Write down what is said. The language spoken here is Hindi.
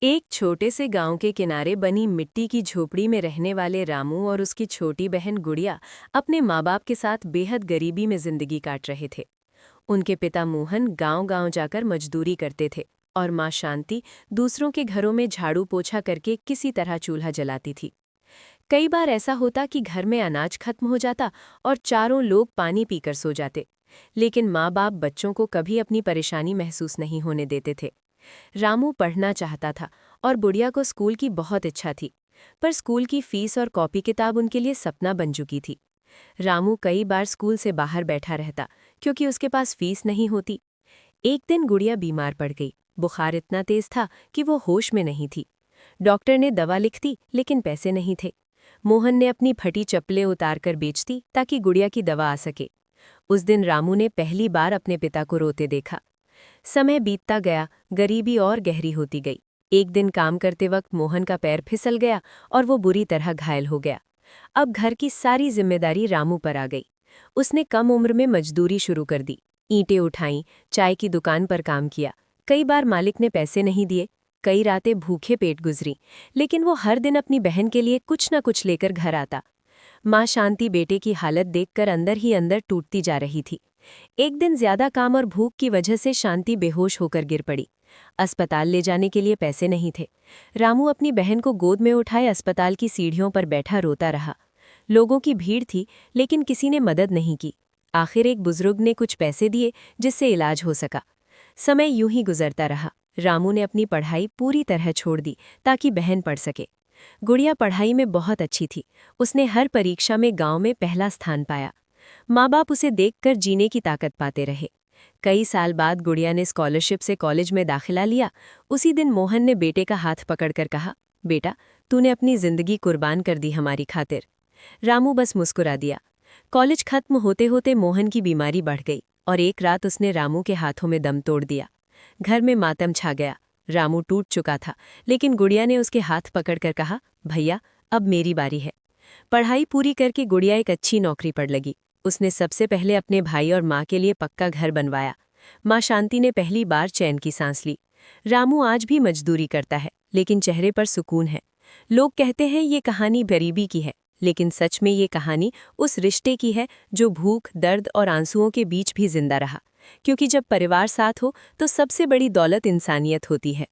एक छोटे से गांव के किनारे बनी मिट्टी की झोपड़ी में रहने वाले रामू और उसकी छोटी बहन गुड़िया अपने माँ बाप के साथ बेहद गरीबी में जिंदगी काट रहे थे। उनके पिता मोहन गांव-गांव जाकर मजदूरी करते थे और माँ शांति दूसरों के घरों में झाड़ू पोछा करके किसी तरह चूल्हा जलाती थी। कई बार ऐसा होता कि घर में अनाज खत्म हो जाता और चारों लोग पानी पीकर सो जाते, लेकिन माँ बाप बच्चों को कभी अपनी परेशानी महसूस नहीं होने देते थे। रामू पढ़ना चाहता था और बुढ़िया को स्कूल की बहुत इच्छा थी, पर स्कूल की फीस और कॉपी किताब उनके लिए सपना बन चुकी थी। रामू कई बार स्कूल से बाहर बैठा रहता क्योंकि उसके पास फीस नहीं होती। एक दिन गुड़िया बीमार पड़ गई। बुखार इतना तेज था कि वो होश में नहीं थी। डॉक्टर ने दवा लिख दी, लेकिन पैसे नहीं थे। मोहन ने अपनी फटी चप्पलें उतार कर बेच दी ताकि गुड़िया की दवा आ सके। उस दिन रामू ने पहली बार अपने पिता को रोते देखा। समय बीतता गया, गरीबी और गहरी होती गई। एक दिन काम करते वक्त मोहन का पैर फिसल गया और वो बुरी तरह घायल हो गया। अब घर की सारी जिम्मेदारी रामू पर आ गई। उसने कम उम्र में मजदूरी शुरू कर दी। ईंटें उठाईं, चाय की दुकान पर काम किया। कई बार मालिक ने पैसे नहीं दिए, कई रातें भूखे पेट गुजरी, लेकिन वो हर दिन अपनी बहन के लिए कुछ न कुछ लेकर घर आता। माँ शांति बेटे की हालत देखकर अंदर ही अंदर टूटती जा रही थी। एक दिन ज्यादा काम और भूख की वजह से शांति बेहोश होकर गिर पड़ी। अस्पताल ले जाने के लिए पैसे नहीं थे। रामू अपनी बहन को गोद में उठाए अस्पताल की सीढ़ियों पर बैठा रोता रहा। लोगों की भीड़ थी, लेकिन किसी ने मदद नहीं की। आखिर एक बुजुर्ग ने कुछ पैसे दिए, जिससे इलाज हो सका। समय यूं ही गुजरता रहा। रामू ने अपनी पढ़ाई पूरी तरह छोड़ दी ताकि बहन पढ़ सके। गुड़िया पढ़ाई में बहुत अच्छी थी। उसने हर परीक्षा में गांव में पहला स्थान पाया। माँ बाप उसे देखकर जीने की ताकत पाते रहे। कई साल बाद गुड़िया ने स्कॉलरशिप से कॉलेज में दाखिला लिया। उसी दिन मोहन ने बेटे का हाथ पकड़कर कहा, बेटा, तूने अपनी जिंदगी कुर्बान कर दी हमारी खातिर। रामू बस मुस्कुरा दिया। कॉलेज खत्म होते होते मोहन की बीमारी बढ़ गई और एक रात उसने रामू के हाथों में दम तोड़ दिया। घर में मातम छा गया। रामू टूट चुका था, लेकिन गुड़िया ने उसके हाथ पकड़कर कहा, भैया, अब मेरी बारी है। पढ़ाई पूरी करके गुड़िया एक अच्छी नौकरी पर लगी। उसने सबसे पहले अपने भाई और माँ के लिए पक्का घर बनवाया। माँ शांति ने पहली बार चैन की सांस ली। रामू आज भी मजदूरी करता है, लेकिन चेहरे पर सुकून है। लोग कहते हैं ये कहानी गरीबी की है, लेकिन सच में ये कहानी उस रिश्ते की है जो भूख, दर्द और आंसुओं के बीच भी जिंदा रहा। क्योंकि जब परिवार साथ हो तो सबसे बड़ी दौलत इंसानियत होती है।